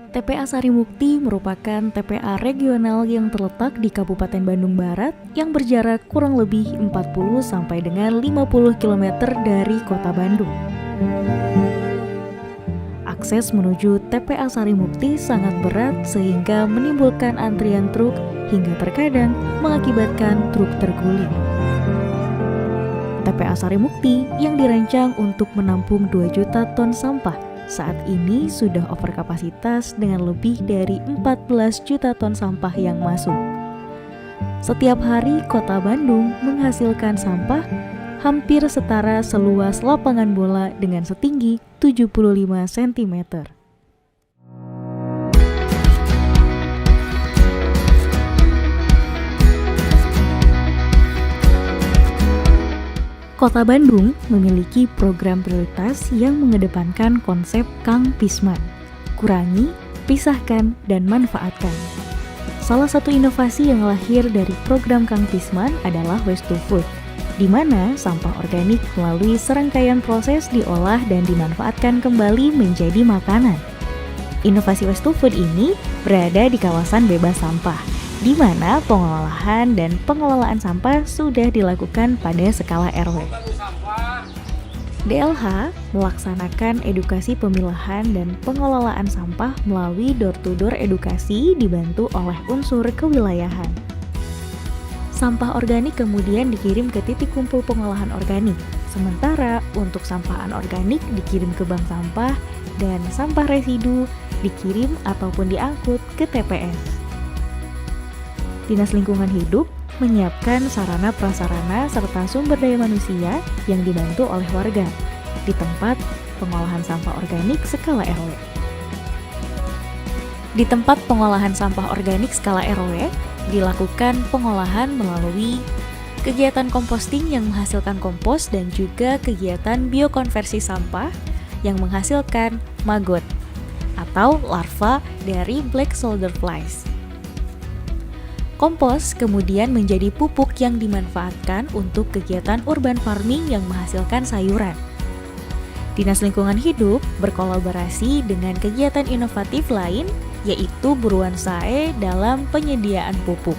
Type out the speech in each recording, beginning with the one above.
TPA Sarimukti merupakan TPA regional yang terletak di Kabupaten Bandung Barat yang berjarak kurang lebih 40 sampai dengan 50 km dari kota Bandung. Akses menuju TPA Sarimukti sangat berat sehingga menimbulkan antrian truk hingga terkadang mengakibatkan truk terguling. TPA Sarimukti yang dirancang untuk menampung 2 juta ton sampah saat ini sudah overkapasitas dengan lebih dari 14 juta ton sampah yang masuk. Setiap hari kota Bandung menghasilkan sampah hampir setara seluas lapangan bola dengan setinggi 75 cm. Kota Bandung memiliki program prioritas yang mengedepankan konsep Kang Pisman, kurangi, pisahkan, dan manfaatkan. Salah satu inovasi yang lahir dari program Kang Pisman adalah Waste to Food, di mana sampah organik melalui serangkaian proses diolah dan dimanfaatkan kembali menjadi makanan. Inovasi Waste to Food ini berada di kawasan bebas sampah, di mana pengolahan dan pengelolaan sampah sudah dilakukan pada skala RW. DLH melaksanakan edukasi pemilahan dan pengelolaan sampah melalui door-to-door edukasi dibantu oleh unsur kewilayahan. Sampah organik kemudian dikirim ke titik kumpul pengolahan organik, sementara untuk sampah anorganik dikirim ke bank sampah dan sampah residu dikirim ataupun diangkut ke TPS. Dinas Lingkungan Hidup menyiapkan sarana prasarana serta sumber daya manusia yang dibantu oleh warga di tempat pengolahan sampah organik skala RW. Di tempat pengolahan sampah organik skala RW dilakukan pengolahan melalui kegiatan composting yang menghasilkan kompos dan juga kegiatan biokonversi sampah yang menghasilkan maggot atau larva dari black soldier flies. Kompos kemudian menjadi pupuk yang dimanfaatkan untuk kegiatan urban farming yang menghasilkan sayuran. Dinas Lingkungan Hidup berkolaborasi dengan kegiatan inovatif lain, yaitu Buruan Sae dalam penyediaan pupuk.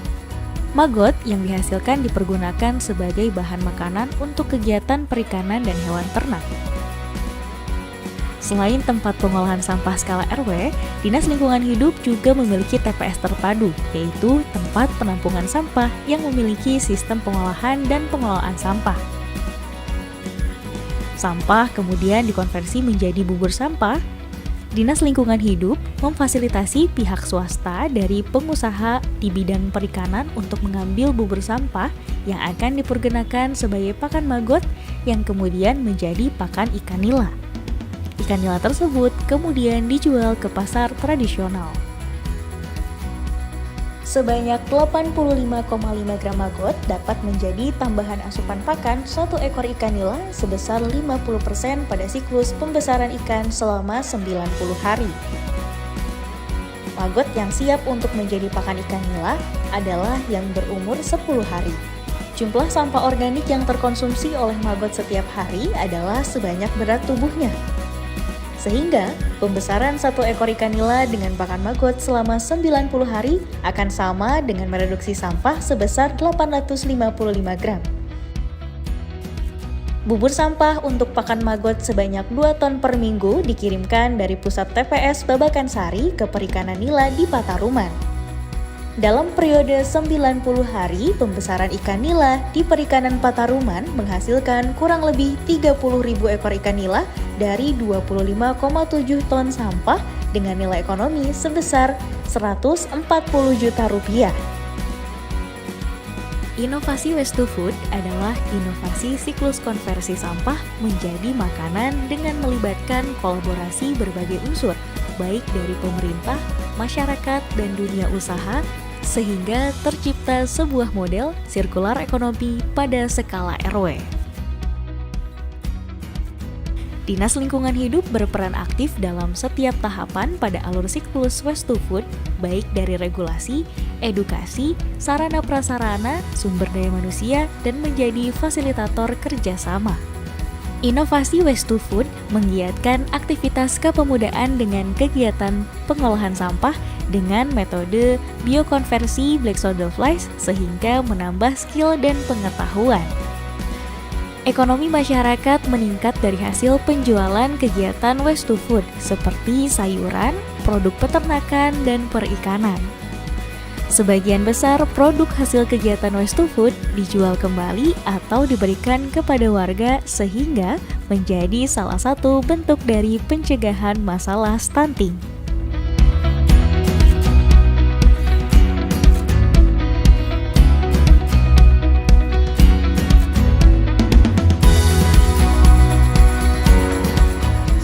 Maggot yang dihasilkan dipergunakan sebagai bahan makanan untuk kegiatan perikanan dan hewan ternak. Selain tempat pengolahan sampah skala RW, Dinas Lingkungan Hidup juga memiliki TPS terpadu, yaitu tempat penampungan sampah yang memiliki sistem pengolahan dan pengelolaan sampah. Sampah kemudian dikonversi menjadi bubur sampah. Dinas Lingkungan Hidup memfasilitasi pihak swasta dari pengusaha di bidang perikanan untuk mengambil bubur sampah yang akan dipergunakan sebagai pakan maggot yang kemudian menjadi pakan ikan nila. Ikan nila tersebut kemudian dijual ke pasar tradisional. Sebanyak 85,5 gram maggot dapat menjadi tambahan asupan pakan satu ekor ikan nila sebesar 50% pada siklus pembesaran ikan selama 90 hari. Maggot yang siap untuk menjadi pakan ikan nila adalah yang berumur 10 hari. Jumlah sampah organik yang terkonsumsi oleh maggot setiap hari adalah sebanyak berat tubuhnya. Sehingga, pembesaran satu ekor ikan nila dengan pakan maggot selama 90 hari akan sama dengan mereduksi sampah sebesar 855 gram. Bubur sampah untuk pakan maggot sebanyak 2 ton per minggu dikirimkan dari pusat TPS Babakan Sari ke perikanan nila di Pataruman. Dalam periode 90 hari, pembesaran ikan nila di perikanan Pataruman menghasilkan kurang lebih 30.000 ekor ikan nila dari 25,7 ton sampah dengan nilai ekonomi sebesar 140 juta rupiah. Inovasi Waste to Food adalah inovasi siklus konversi sampah menjadi makanan dengan melibatkan kolaborasi berbagai unsur, baik dari pemerintah, masyarakat, dan dunia usaha, sehingga tercipta sebuah model sirkular ekonomi pada skala RW. Dinas Lingkungan Hidup berperan aktif dalam setiap tahapan pada alur siklus Waste to Food, baik dari regulasi, edukasi, sarana prasarana, sumber daya manusia, dan menjadi fasilitator kerjasama. Inovasi Waste to Food menggiatkan aktivitas kepemudaan dengan kegiatan pengolahan sampah dengan metode biokonversi black soldier flies sehingga menambah skill dan pengetahuan. Ekonomi masyarakat meningkat dari hasil penjualan kegiatan Waste to Food seperti sayuran, produk peternakan, dan perikanan. Sebagian besar produk hasil kegiatan Waste to Food dijual kembali atau diberikan kepada warga sehingga menjadi salah satu bentuk dari pencegahan masalah stunting.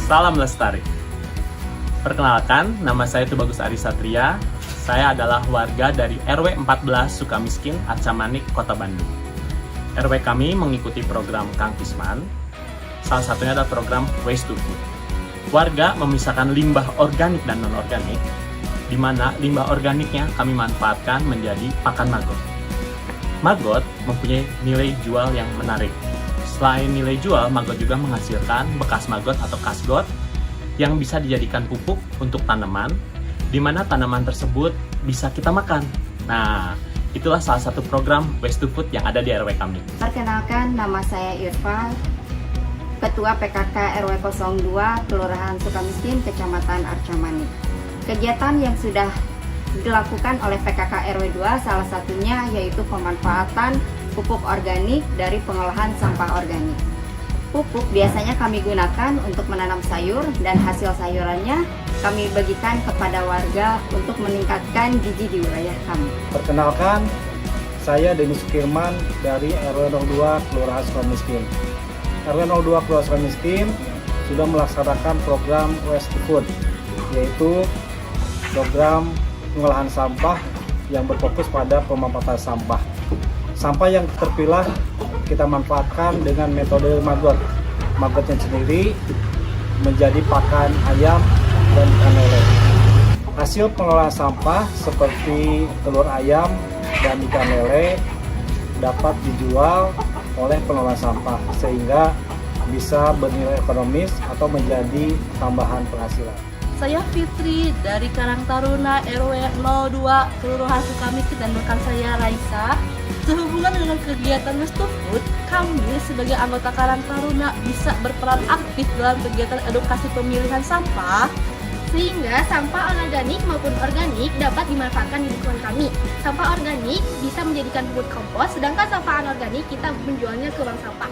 Salam lestari. Perkenalkan, nama saya Tubagus Ari Satria. Saya adalah warga dari RW 14 Sukamiskin, Arca Manik, Kota Bandung. RW kami mengikuti program Kang Kisman. Salah satunya adalah program Waste to Food. Warga memisahkan limbah organik dan non-organik, di mana limbah organiknya kami manfaatkan menjadi pakan maggot. Maggot mempunyai nilai jual yang menarik. Selain nilai jual, maggot juga menghasilkan bekas maggot atau kasgot yang bisa dijadikan pupuk untuk tanaman, di mana tanaman tersebut bisa kita makan. Nah, itulah salah satu program Waste to Food yang ada di RW kami. Perkenalkan, nama saya Irfan, Ketua PKK RW 02, Kelurahan Sukamiskin, Kecamatan Arca Manik. Kegiatan yang sudah dilakukan oleh PKK RW 2 salah satunya yaitu pemanfaatan pupuk organik dari pengolahan sampah organik. Pupuk biasanya kami gunakan untuk menanam sayur dan hasil sayurannya kami bagikan kepada warga untuk meningkatkan gizi di wilayah kami. Perkenalkan, saya Denny Sukirman dari RW 02 Kelurahan Sukamiskin. RW 02 Kelurahan Sukamiskin sudah melaksanakan program Waste to Food, yaitu program pengolahan sampah yang berfokus pada pemanfaatan sampah. Sampah yang terpilah kita manfaatkan dengan metode maggot. Maggotnya sendiri menjadi pakan ayam dan ikan lele. Hasil pengelolaan sampah seperti telur ayam dan ikan lele dapat dijual oleh pengelola sampah sehingga bisa bernilai ekonomis atau menjadi tambahan penghasilan. Saya Fitri dari Karang Taruna RW 02 Kelurahan Sukamiskin dan rekan saya Raisa. Sehubungan dengan kegiatan Waste to Food, kami sebagai anggota Karang Taruna bisa berperan aktif dalam kegiatan edukasi pemilihan sampah sehingga sampah anorganik maupun organik dapat dimanfaatkan di lingkungan kami. Sampah organik bisa menjadikan pupuk kompos, sedangkan sampah anorganik kita menjualnya ke bank sampah.